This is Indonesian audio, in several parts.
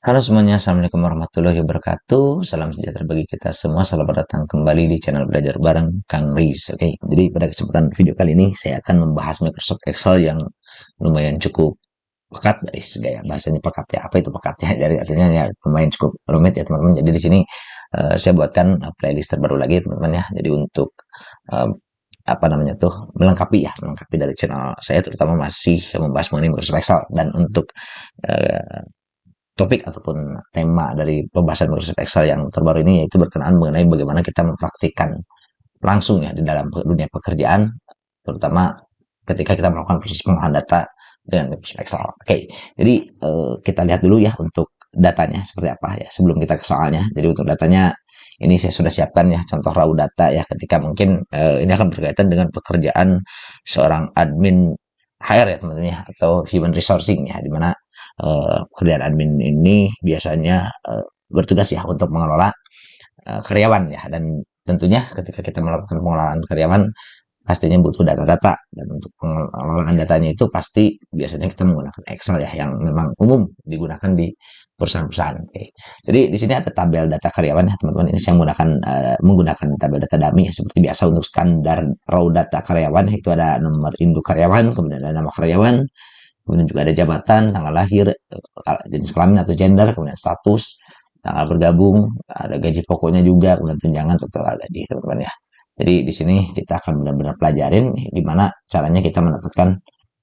Halo semuanya, Assalamualaikum warahmatullahi wabarakatuh. Salam sejahtera bagi kita semua. Selamat datang kembali di channel Belajar Bareng Kang Riz. Oke, jadi pada kesempatan video kali ini saya akan membahas Microsoft Excel yang lumayan cukup pekat dari segala bahasanya pekat ya. Apa itu pekat ya? Dari artinya ya lumayan cukup rumit ya teman-teman. Jadi di sini saya buatkan playlist terbaru lagi teman-teman ya. Jadi untuk eh, apa namanya tuh melengkapi dari channel saya terutama masih membahas mengenai Microsoft Excel dan untuk eh, topik ataupun tema dari pembahasan Microsoft Excel yang terbaru ini yaitu berkenaan mengenai bagaimana kita mempraktikkan langsung ya di dalam dunia pekerjaan, terutama ketika kita melakukan proses pengolahan data dengan Microsoft Excel. Oke, jadi kita lihat dulu ya untuk datanya seperti apa ya sebelum kita ke soalnya. Jadi untuk datanya ini saya sudah siapkan ya contoh raw data ya ketika mungkin ini akan berkaitan dengan pekerjaan seorang admin HR ya teman-teman ya atau human resourcing ya di mana pekerjaan admin ini biasanya bertugas ya untuk mengelola karyawan ya dan tentunya ketika kita melakukan pengelolaan karyawan pastinya butuh data-data dan untuk pengelolaan datanya itu pasti biasanya kita menggunakan Excel ya yang memang umum digunakan di perusahaan-perusahaan. Oke. Jadi di sini ada tabel data karyawan ya teman-teman. Ini saya menggunakan tabel data dummy ya seperti biasa untuk standar raw data karyawan itu ada nomor induk karyawan, kemudian ada nama karyawan, kemudian juga ada jabatan, tanggal lahir, jenis kelamin atau gender, kemudian status, tanggal bergabung, ada gaji pokoknya juga, kemudian tunjangan total gaji teman-teman ya. Jadi di sini kita akan benar-benar pelajarin gimana caranya kita mendapatkan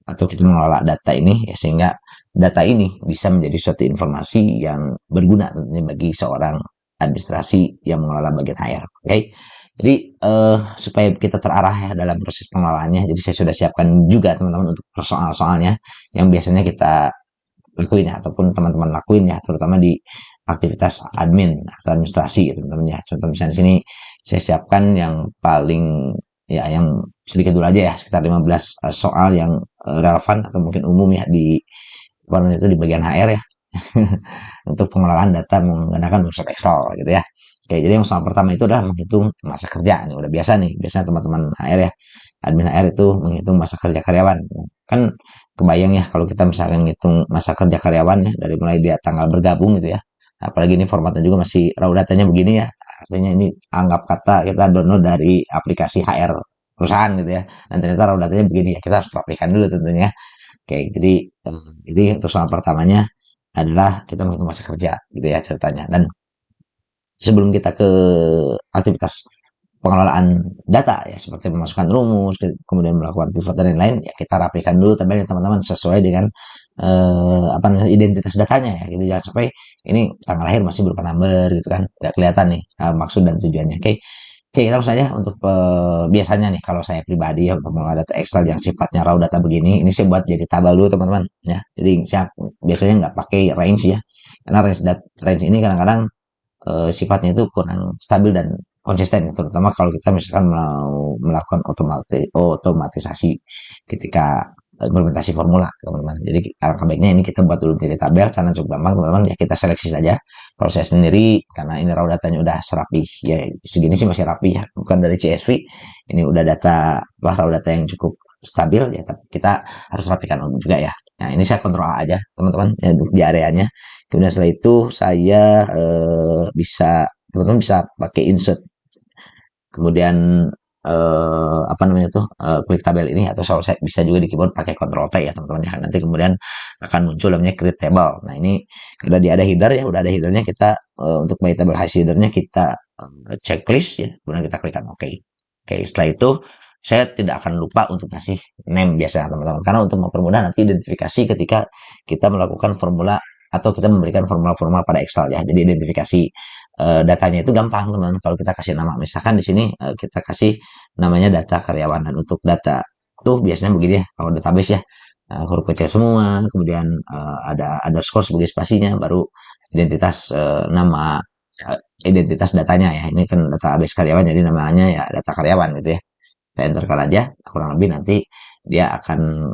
atau kita mengelola data ini ya sehingga data ini bisa menjadi suatu informasi yang berguna tentunya bagi seorang administrasi yang mengelola bagian HR. Oke. Okay? Jadi supaya kita terarah ya dalam proses pengelolaannya, jadi saya sudah siapkan juga teman-teman untuk soal-soalnya yang biasanya kita lakuin ya ataupun teman-teman lakuin ya terutama di aktivitas admin atau administrasi gitu teman-teman ya. Contoh misalnya di sini saya siapkan yang paling ya yang sedikit dulu aja ya sekitar 15 soal yang relevan atau mungkin umum ya di itu di bagian HR ya untuk pengelolaan data menggunakan Microsoft Excel gitu ya. Oke, jadi yang soal pertama itu adalah menghitung masa kerja. Ini udah biasa nih, biasanya teman-teman HR ya, admin HR itu menghitung masa kerja karyawan. Kan kebayang ya kalau kita misalkan ngitung masa kerja karyawan ya dari mulai dia tanggal bergabung gitu ya. Apalagi ini formatnya juga masih raw datanya begini ya. Artinya ini anggap kata kita download dari aplikasi HR perusahaan gitu ya. Dan ternyata raw datanya begini ya. Kita harus rapikan dulu tentunya. Oke, jadi untuk soal pertamanya adalah kita menghitung masa kerja gitu ya ceritanya. Dan sebelum kita ke aktivitas pengelolaan data ya seperti memasukkan rumus, kemudian melakukan pivot dan lain-lain, ya kita rapikan dulu tabelnya teman-teman sesuai dengan apa namanya identitas datanya ya gitu jangan sampai ini tanggal lahir masih berupa number gitu kan nggak kelihatan nih maksud dan tujuannya. Oke, kita langsung saja untuk biasanya nih kalau saya pribadi ya untuk mengolah data Excel yang sifatnya raw data begini, ini saya buat jadi tabel dulu teman-teman ya. Jadi saya biasanya nggak pakai range ya, karena range ini kadang-kadang sifatnya itu kurang stabil dan konsisten, terutama kalau kita misalkan mau melakukan otomatisasi ketika implementasi formula, teman-teman. Jadi alangkah baiknya ini kita buat dulu menjadi tabel, karena cukup gampang, teman-teman. Ya kita seleksi saja. Kalau saya sendiri, karena ini raw datanya udah serapi, ya segini sih masih rapi ya, bukan dari CSV. Ini udah raw data yang cukup stabil ya, tapi kita harus rapikan juga ya. Nah, ini saya kontrol A aja, teman-teman, ya, di areanya. Kemudian setelah itu saya teman-teman bisa pakai insert. Kemudian apa namanya tuh klik tabel ini atau kalau saya bisa juga di keyboard pakai Ctrl T ya teman-teman ya. Nanti kemudian akan muncul namanya create table. Nah ini sudah ada header ya, udah ada headernya kita untuk my table hash headernya kita checklist ya. Kemudian kita klikkan OK. Oke, setelah itu saya tidak akan lupa untuk kasih name biasanya teman-teman karena untuk mempermudah nanti identifikasi ketika kita melakukan formula atau kita memberikan formula-formula pada Excel ya. Jadi identifikasi datanya itu gampang teman. Kalau kita kasih nama, misalkan di sini kita kasih namanya data karyawan dan untuk data tuh biasanya begini ya. Kalau database ya huruf kecil semua, kemudian ada underscore sebagai spasinya, baru identitas nama identitas datanya ya. Ini kan database karyawan, jadi namanya ya data karyawan gitu ya. Saya enterkan aja, kurang lebih nanti dia akan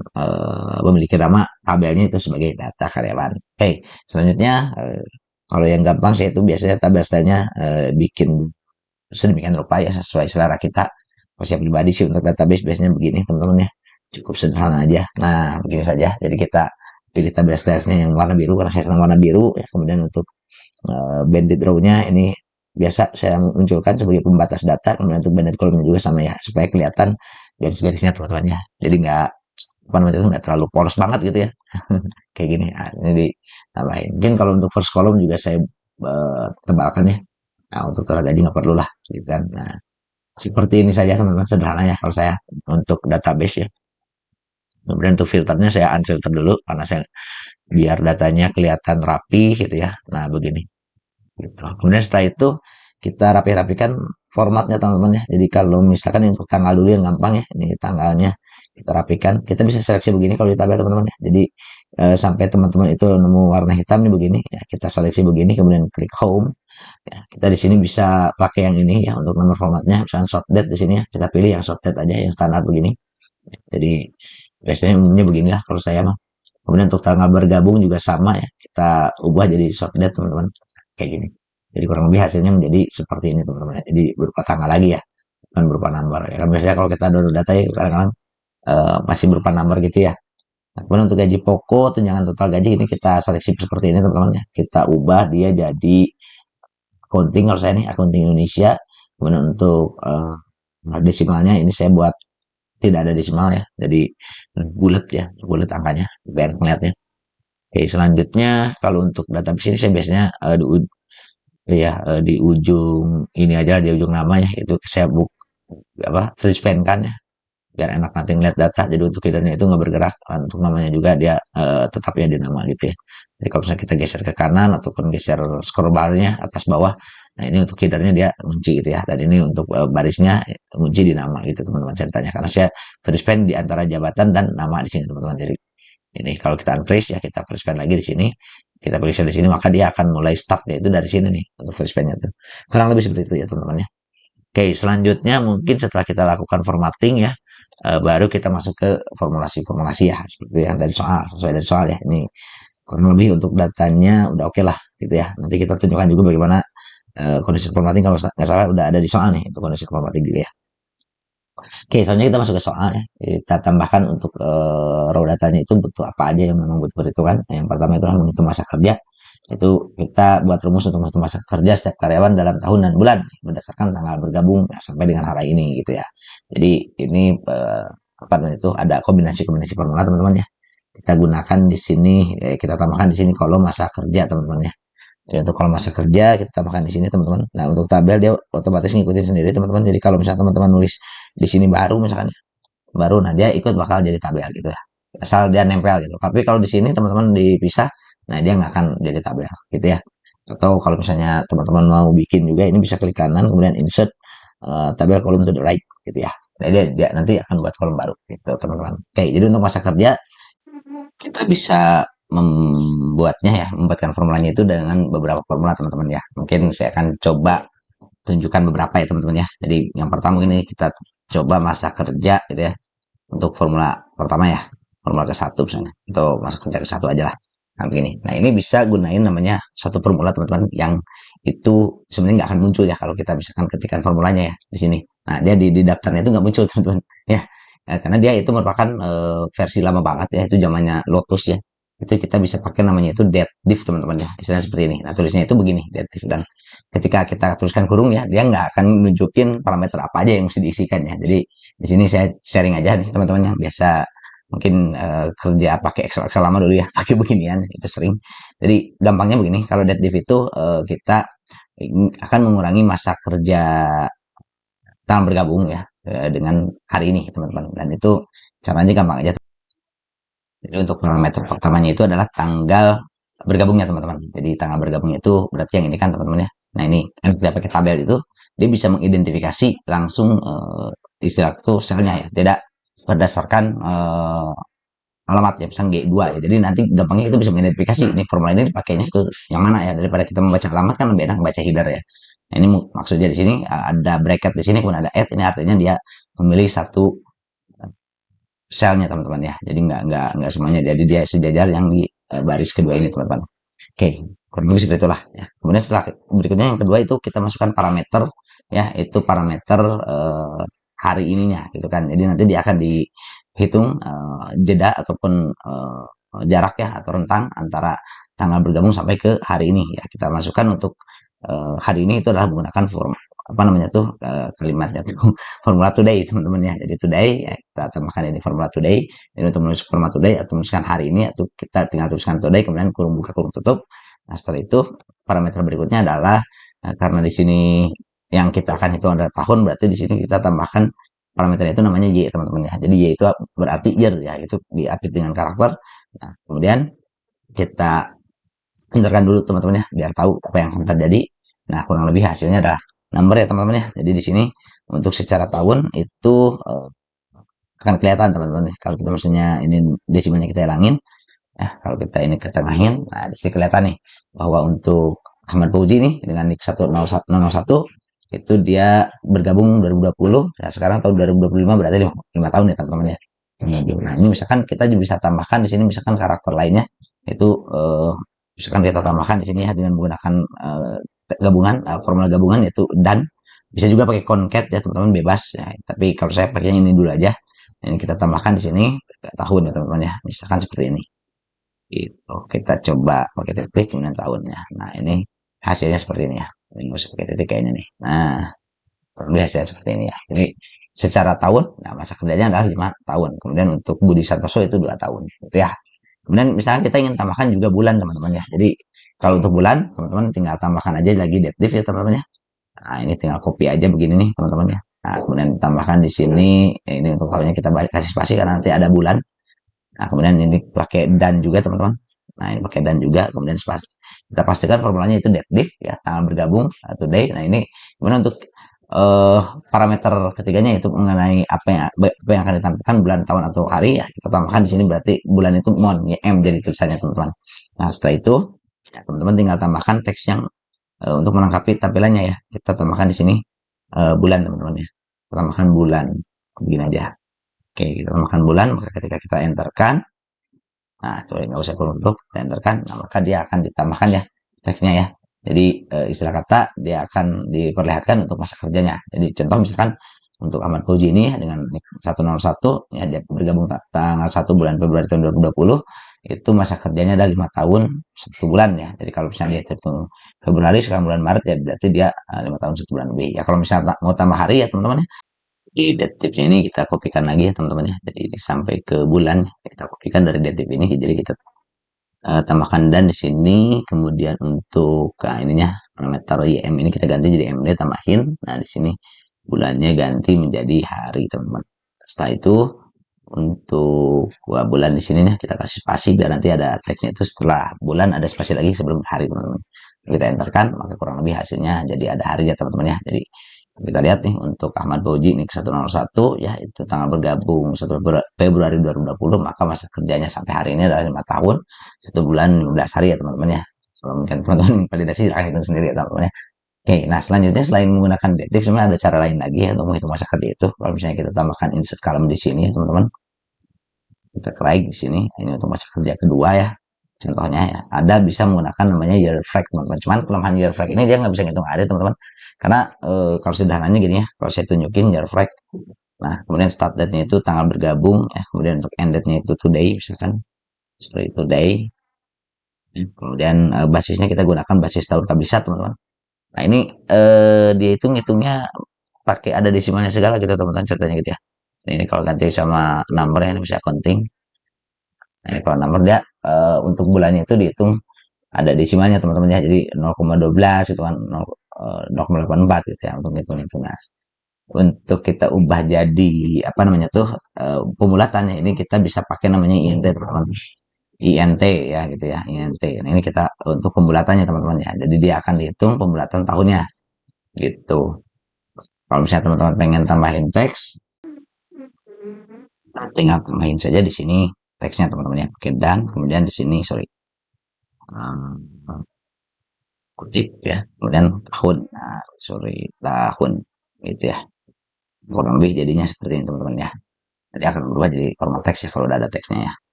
memiliki nama tabelnya itu sebagai data karyawan. Oke, selanjutnya kalau yang gampang saya itu biasanya tabel stylenya bikin sedemikian rupa ya sesuai selera kita. Kalau saya pribadi sih untuk database biasanya begini teman-teman ya, cukup sederhana aja. Nah begini saja. Jadi kita pilih tabel stylesnya yang warna biru karena saya senang warna biru ya. Kemudian untuk banded row-nya ini biasa saya munculkan sebagai pembatas data. Kemudian untuk banded column juga sama ya, supaya kelihatan garis-garisnya teman-teman ya. Jadi nggak apa namanya itu nggak terlalu polos banget gitu ya. Kayak gini. Nah, ini ditambahin. Mungkin kalau untuk first column juga saya tebalkan ya. Nah, untuk total gaji nggak perlu lah gitu kan. Nah, seperti ini saja teman-teman, sederhana ya kalau saya untuk database ya. Kemudian untuk filternya saya unfilter dulu karena saya biar datanya kelihatan rapi gitu ya. Nah, begini. Gitu. Kemudian setelah itu kita rapi-rapikan formatnya teman-teman ya. Jadi kalau misalkan untuk tanggal dulu yang gampang ya. Ini tanggalnya kita rapikan. Kita bisa seleksi begini kalau di tabel teman-teman ya. Jadi sampai teman-teman itu nemu warna hitam nih begini ya. Kita seleksi begini kemudian klik home. Ya, kita di sini bisa pakai yang ini ya untuk nomor formatnya. Misalnya short date di sini ya. Kita pilih yang short date aja yang standar begini. Jadi biasanya umumnya beginilah kalau saya mah. Kemudian untuk tanggal bergabung juga sama ya. Kita ubah jadi short date teman-teman. Kayak gini. Jadi kurang lebih hasilnya menjadi seperti ini teman-teman. Jadi berupa tanggal lagi ya. Bukan berupa number. Ya kan biasanya kalau kita download data ya kadang-kadang masih berupa number gitu ya. Nah, kemudian untuk gaji pokok, tunjangan total gaji ini kita seleksi seperti ini teman-teman ya. Kita ubah dia jadi accounting kalau saya nih accounting Indonesia. Kemudian untuk desimalnya ini saya buat tidak ada desimal ya. Jadi bulat ya, bulat angkanya biar melihatnya. Oke, selanjutnya kalau untuk database ini saya biasanya di ujung ini aja di ujung namanya itu saya apa treatment kan ya biar enak nanti ngeliat data. Jadi untuk headernya itu nggak bergerak, untuk namanya juga dia tetap ya di nama gitu ya. Jadi kalau misalnya kita geser ke kanan ataupun geser scroll barnya atas bawah, nah ini untuk headernya dia kunci gitu ya, dan ini untuk barisnya kunci di nama gitu teman-teman ceritanya, karena saya treatment di antara jabatan dan nama di sini teman-teman. Jadi ini kalau kita unfreeze ya kita treatment lagi di sini, kita pilih di sini, maka dia akan mulai start yaitu dari sini nih untuk treatmentnya tuh. Kurang lebih seperti itu ya teman-teman ya. Oke, selanjutnya mungkin setelah kita lakukan formatting ya, baru kita masuk ke formulasi-formulasi ya, seperti yang dari soal, sesuai dari soal ya. Ini kurang lebih untuk datanya udah oke lah gitu ya. Nanti kita tunjukkan juga bagaimana kondisi formatting kalau nggak salah udah ada di soal nih untuk kondisi formatting juga ya. Oke, selanjutnya kita masuk ke soal ya. Kita tambahkan untuk raw datanya itu butuh apa aja yang memang butuh perhitungan. Nah, yang pertama itu adalah menghitung masa kerja. Itu kita buat rumus untuk menghitung masa kerja setiap karyawan dalam tahun dan bulan berdasarkan tanggal bergabung ya, sampai dengan hari ini gitu ya. Jadi ini apa namanya itu ada kombinasi-kombinasi formula teman-teman ya. Kita gunakan di sini, kita tambahkan di sini kolom masa kerja teman-teman ya. Jadi untuk kolom masa kerja kita tambahkan di sini teman-teman. Nah untuk tabel dia otomatis ngikutin sendiri teman-teman. Jadi kalau misalnya teman-teman nulis di sini baru misalkan baru, nah dia ikut bakal jadi tabel gitu ya. Asal dia nempel gitu. Tapi kalau di sini teman-teman dipisah, nah dia nggak akan jadi tabel gitu ya. Atau kalau misalnya teman-teman mau bikin juga ini bisa klik kanan kemudian insert tabel column to the right gitu ya. Nah, dia nanti akan buat kolom baru gitu teman-teman. Oke, jadi untuk masa kerja kita bisa membuatnya ya, membuatkan formulanya itu dengan beberapa formula teman-teman ya. Mungkin saya akan coba tunjukkan beberapa ya teman-teman ya. Jadi yang pertama ini kita coba masa kerja gitu ya. Untuk formula pertama ya, formula ke-1 misalnya. Atau masa kerja ke-1 aja lah. Nah, begini. Nah, ini bisa gunain namanya satu formula teman-teman yang itu sebenarnya nggak akan muncul ya kalau kita misalkan ketikkan formulanya ya di sini. Nah, dia di daftarnya itu nggak muncul teman-teman ya. Karena dia itu merupakan versi lama banget ya, itu zamannya Lotus ya. Itu kita bisa pakai namanya itu dead div teman-teman ya. Istilahnya seperti ini. Nah, tulisnya itu begini, dead div, dan ketika kita tuliskan kurung ya, dia nggak akan nunjukin parameter apa aja yang mesti diisikan ya. Jadi di sini saya sharing aja nih teman-teman yang biasa mungkin kerja pakai Excel lama dulu ya, pakai beginian itu sering. Jadi gampangnya begini, kalau dead div itu kita akan mengurangi masa kerja dalam bergabung ya dengan hari ini teman-teman, dan itu caranya gampang aja. Jadi untuk parameter pertamanya itu adalah tanggal bergabungnya teman-teman. Jadi tanggal bergabungnya itu berarti yang ini kan teman-teman ya. Nah ini kan kita pakai tabel itu dia bisa mengidentifikasi langsung istilah itu selnya ya, tidak berdasarkan alamat ya, misalnya G2 ya. Jadi nanti gampangnya itu bisa mengidentifikasi ini formula ini dipakainya ke yang mana ya, daripada kita membaca alamat kan lebih enak membaca header ya. Nah, ini maksudnya di sini ada bracket di sini kemudian ada add, ini artinya dia memilih satu selnya teman-teman ya. Jadi nggak semuanya. Jadi dia sejajar yang di baris kedua ini teman-teman. Oke, kurang lebih seperti itulah ya. Kemudian setelah berikutnya yang kedua itu kita masukkan parameter ya, itu parameter hari ininya gitu kan. Jadi nanti dia akan dihitung jeda ataupun jarak ya atau rentang antara tanggal bergabung sampai ke hari ini ya. Kita masukkan untuk hari ini itu adalah menggunakan form apa namanya tuh kalimatnya tuh formula today teman-teman ya. Jadi today ya, kita tambahkan ini formula today. Jadi untuk menulis formula today atau menuliskan hari ini atau kita tinggal tuliskan today kemudian kurung buka kurung tutup. Nah setelah itu parameter berikutnya adalah karena di sini yang kita akan hitung adalah tahun, berarti di sini kita tambahkan parameternya itu namanya y teman-teman ya. Jadi y itu berarti year ya, itu diapit dengan karakter. Nah kemudian kita entarkan dulu teman-teman ya biar tahu apa yang akan terjadi. Nah kurang lebih hasilnya adalah number ya teman-teman ya. Jadi di sini untuk secara tahun itu akan kelihatan teman-teman ya. Kalau kita misalnya ini desimalnya kita hilangin, ya kalau kita ini ketengahin, nah di sini kelihatan nih bahwa untuk Ahmad Fauzi nih dengan NIK 101 itu dia bergabung 2020, ya sekarang tahun 2025 berarti 5 tahun ya teman-teman ya. Nah ini misalkan kita juga bisa tambahkan di sini misalkan karakter lainnya itu misalkan kita tambahkan di sini ya dengan menggunakan gabungan formula gabungan yaitu dan bisa juga pakai concat ya teman-teman bebas ya. Tapi kalau saya pakainya ini dulu aja. Ini kita tambahkan di sini tahun ya teman-teman ya. Misalkan seperti ini. Itu kita coba pakai titik kemudian tahunnya. Nah ini hasilnya seperti ini ya. Ini nggak usah pakai titik kayaknya nih. Nah kurang hasilnya seperti ini ya. Jadi secara tahun, nah masa kerjanya adalah 5 tahun. Kemudian untuk Budi Santoso itu 2 tahun. Gitu ya. Kemudian misalnya kita ingin tambahkan juga bulan teman-teman ya. Jadi kalau untuk bulan teman-teman tinggal tambahkan aja lagi dative ya teman-teman ya. Nah ini tinggal copy aja begini nih teman-teman ya. Nah kemudian tambahkan di sini ini untuk tahunnya kita kasih spasi karena nanti ada bulan. Nah kemudian ini pakai dan juga teman-teman. Nah ini pakai dan juga kemudian spasi. Kita pastikan formulanya itu dative ya tanggal bergabung today. Nah ini kemudian untuk uh, parameter ketiganya itu mengenai apa yang akan ditampilkan bulan tahun atau hari ya kita tambahkan di sini berarti bulan itu mon ya m jadi tulisannya teman-teman. Nah setelah itu ya, teman-teman tinggal tambahkan teks yang untuk melengkapi tampilannya ya kita tambahkan di sini bulan teman-teman ya kita tambahkan bulan begini aja. Oke kita tambahkan bulan maka ketika kita enterkan nah coba nggak usah untuk kita enterkan nah, maka dia akan ditambahkan ya teksnya ya. Jadi istilah kata dia akan diperlihatkan untuk masa kerjanya. Jadi contoh misalkan untuk Ahmad Fauzi ini dengan 101 ya dia bergabung tanggal 1 bulan Februari tahun 2020 itu masa kerjanya ada 5 tahun 1 bulan ya. Jadi kalau misalnya dia hitung Februari sekarang bulan Maret ya berarti dia 5 tahun 1 bulan lebih. Ya kalau misalnya mau tambah hari ya teman-teman ya. Di datifnya ini kita kopikan lagi ya teman-teman ya. Jadi ini sampai ke bulan kita kopikan dari datif ini jadi kita tambahkan dan di sini kemudian untuk ininya parameter YM ini kita ganti jadi MD tambahin. Nah di sini bulannya ganti menjadi hari teman-teman. Setelah itu untuk bulan di sini nih kita kasih spasi biar nanti ada teksnya itu setelah bulan ada spasi lagi sebelum hari teman-teman. Kita enterkan maka kurang lebih hasilnya jadi ada hari ya teman-teman ya. Jadi kita lihat nih untuk Ahmad Fauzi NIK 101 ya itu tanggal bergabung 1 Februari 2020 maka masa kerjanya sampai hari ini adalah 5 tahun 1 bulan 15 hari ya teman-teman ya. Kalau mungkin teman-teman validasi silahkan hitung sendiri ya teman-teman ya. Oke, nah selanjutnya selain menggunakan dative sebenarnya ada cara lain lagi ya untuk menghitung masa kerja itu. Kalau misalnya kita tambahkan insert column di sini ya teman-teman. Kita klik di sini ini untuk masa kerja kedua ya. Contohnya ya, ada bisa menggunakan namanya year frag teman-teman. Cuman kelemahan year frag ini dia nggak bisa ngitung hari teman-teman. Karena kalau sederhananya gini ya, kalau saya tunjukin year frag. Nah, kemudian start date-nya itu tanggal bergabung ya, kemudian untuk end date-nya itu today misalkan seperti today. Kemudian basisnya kita gunakan basis tahun kabisat teman-teman. Nah, ini dia itu ngitungnya pakai ada desimalnya segala gitu teman-teman contohnya gitu ya. Nah, ini kalau ganti sama number ya ini bisa counting. Nah, ini kalau number dia untuk bulannya itu dihitung ada desimalnya teman-teman ya. Jadi 0,12 itu kan 0,84 gitu ya untuk hitung-hitung. Nah, untuk kita ubah jadi apa namanya tuh pemulatannya ini kita bisa pakai namanya INT teman-teman. INT ya gitu ya INT. Nah, ini kita untuk pembulatannya teman-teman ya. Jadi dia akan dihitung pembulatan tahunnya gitu. Kalau misalnya teman-teman pengen tambahin teks, tinggal tambahin saja di sini teksnya teman-teman ya. Oke dan kemudian di sini sorry kutip ya. Kemudian tahun, nah, sorry tahun gitu ya. Kurang lebih jadinya seperti ini teman-teman ya. Jadi akan berubah jadi format teks ya kalau udah ada teksnya ya.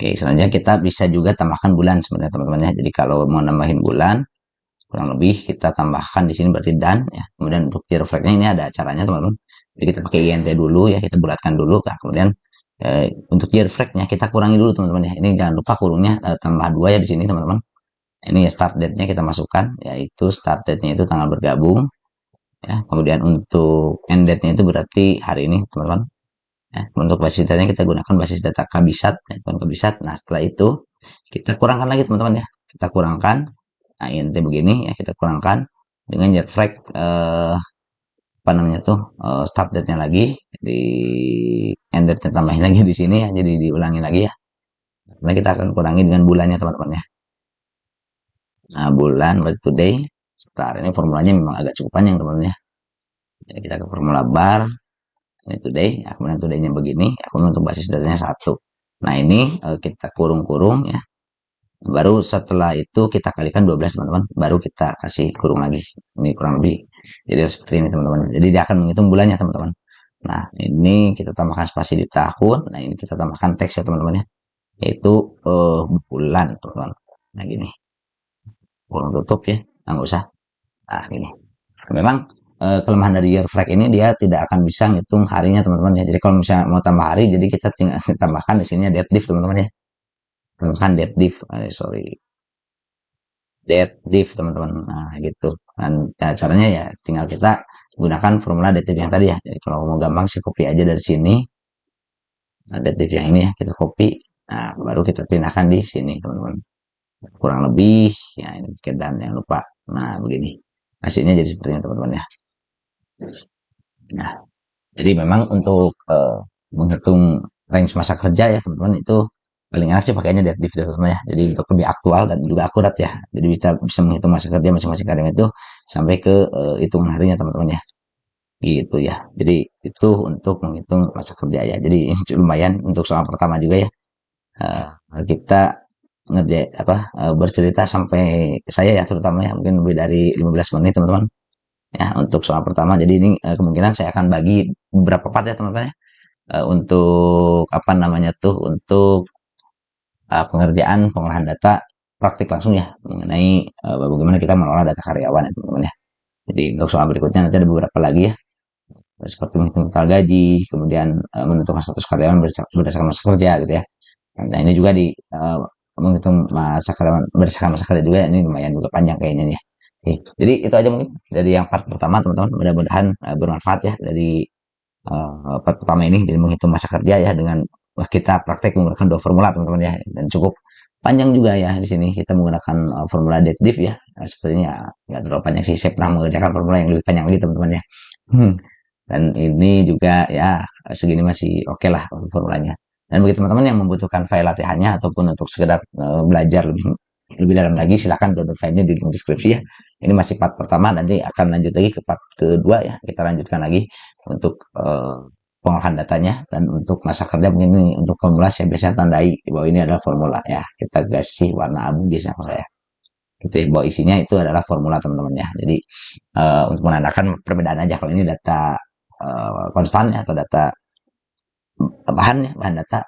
Oke selanjutnya kita bisa juga tambahkan bulan sebenarnya teman-teman ya. Jadi kalau mau nambahin bulan kurang lebih kita tambahkan di sini berarti dan ya. Kemudian untuk refleksnya ini ada caranya teman-teman. Jadi kita pakai INT dulu ya, kita bulatkan dulu, nah, kemudian Untuk year frame-nya kita kurangi dulu teman-teman ya. Ini jangan lupa kurungnya tambah 2 ya di sini teman-teman. Ini start date-nya kita masukkan, yaitu start date-nya itu tanggal bergabung ya. Kemudian untuk end date-nya itu berarti hari ini teman-teman ya. Untuk basis datanya kita gunakan basis data Kabisat ya, Kabisat. Nah setelah itu kita kurangkan lagi teman-teman ya, kita kurangkan. Nah int begini ya, kita kurangkan dengan year frame apa namanya tuh start date-nya lagi, di end date-nya tambahin lagi di sini ya, jadi diulangi lagi ya. Karena kita akan kurangi dengan bulannya teman-teman ya. Nah bulan berarti today. Sebentar, ini formulanya memang agak cukup panjang teman-teman ya. Jadi kita ke formula bar, ini today, ya, kemudian today-nya begini, ya, kemudian untuk basis datanya 1. Nah ini kita kurung-kurung ya. Baru setelah itu kita kalikan 12 teman-teman, baru kita kasih kurung lagi. Ini kurang lebih jadi seperti ini teman-teman. Jadi dia akan menghitung bulannya teman-teman. Nah ini kita tambahkan spasi di tahun. Nah ini kita tambahkan teks ya teman-teman ya, yaitu bulan teman-teman. Nah gini, kurung tutup ya, nggak usah. Nah gini, memang kelemahan dari year frame ini dia tidak akan bisa ngitung harinya teman-teman ya. Jadi kalau misalnya mau tambah hari, jadi kita tinggal tambahkan di sini date div teman-teman ya. Tambahkan date div, sorry, date div teman-teman. Nah gitu. Dan ya, caranya ya tinggal kita gunakan formula date div yang tadi ya. Jadi kalau mau gampang sih copy aja dari sini. Nah, date div yang ini ya kita copy. Nah baru kita pindahkan di sini teman-teman. Kurang lebih ya ini dan yang lupa. Nah begini. Hasilnya jadi seperti ini teman-teman ya. Nah, jadi memang untuk menghitung range masa kerja ya teman-teman, itu paling enak sih pakainya deadlift ya teman-teman ya. Jadi untuk lebih aktual dan juga akurat ya. Jadi kita bisa menghitung masa kerja masing-masing karyawan itu sampai ke hitungan harinya teman-teman ya. Gitu ya. Jadi itu untuk menghitung masa kerja ya. Jadi lumayan untuk soal pertama juga ya. Kita ngerjain apa bercerita sampai saya ya terutama ya mungkin lebih dari 15 menit teman-teman ya untuk soal pertama. Jadi ini kemungkinan saya akan bagi beberapa part ya teman-teman ya. Untuk apa namanya tuh, untuk pengerjaan pengolahan data praktik langsung ya mengenai bagaimana kita mengolah data karyawan ya teman-teman ya. Jadi untuk soal berikutnya nanti ada beberapa lagi ya, seperti menghitung total gaji, kemudian menentukan status karyawan berdasarkan masa kerja gitu ya. Nah ini juga di menghitung masa karyawan berdasarkan masa kerja juga, ini lumayan juga panjang kayaknya nih ya. Oke, jadi itu aja mungkin dari yang part pertama teman-teman. Mudah-mudahan bermanfaat ya dari part pertama ini, jadi menghitung masa kerja ya dengan kita praktek menggunakan 2 formula teman-teman ya, dan cukup panjang juga ya. Di sini kita menggunakan formula deadlift ya. Nah, sepertinya nggak terlalu panjang sih, saya pernah mengerjakan formula yang lebih panjang lagi teman-teman ya. Dan ini juga ya segini masih oke lah formulanya. Dan bagi teman-teman yang membutuhkan file latihannya ataupun untuk sekedar belajar lebih dalam lagi, silahkan download filenya di link deskripsi ya. Ini masih part pertama, nanti akan lanjut lagi ke part kedua ya. Kita lanjutkan lagi untuk pengolahan datanya, dan untuk masa kerja mungkin ini untuk formula saya biasanya tandai bahwa ini adalah formula ya. Kita kasih warna abu biasanya kalau saya. Gitu ya, bahwa isinya itu adalah formula teman-teman ya. Jadi untuk menandakan perbedaan aja, kalau ini data konstan ya, atau data bahan ya, bahan data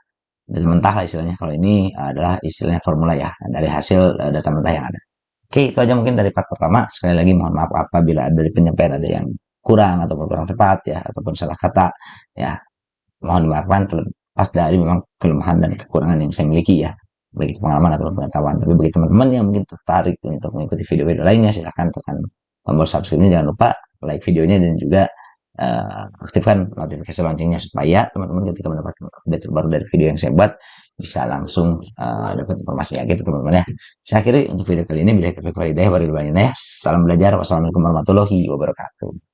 dari mentah lah istilahnya. Kalau ini adalah istilahnya formula ya, dari hasil data mentah yang ada. Oke, itu aja mungkin dari part pertama. Sekali lagi mohon maaf apabila dari penyampaian ada yang kurang ataupun kurang tepat ya, ataupun salah kata ya. Mohon dimaafkan terlepas dari memang kelemahan dan kekurangan yang saya miliki ya, bagi pengalaman atau pengetahuan. Tapi bagi teman-teman yang mungkin tertarik untuk mengikuti video-video lainnya, silahkan tekan tombol subscribe-nya, jangan lupa like videonya, dan juga aktifkan notifikasi loncengnya supaya teman-teman ketika mendapatkan update terbaru dari video yang saya buat bisa langsung dapat informasinya gitu teman-teman ya. Saya akhiri untuk video kali ini. Bila terbaik hidayah, salam belajar. Wassalamualaikum warahmatullahi wabarakatuh.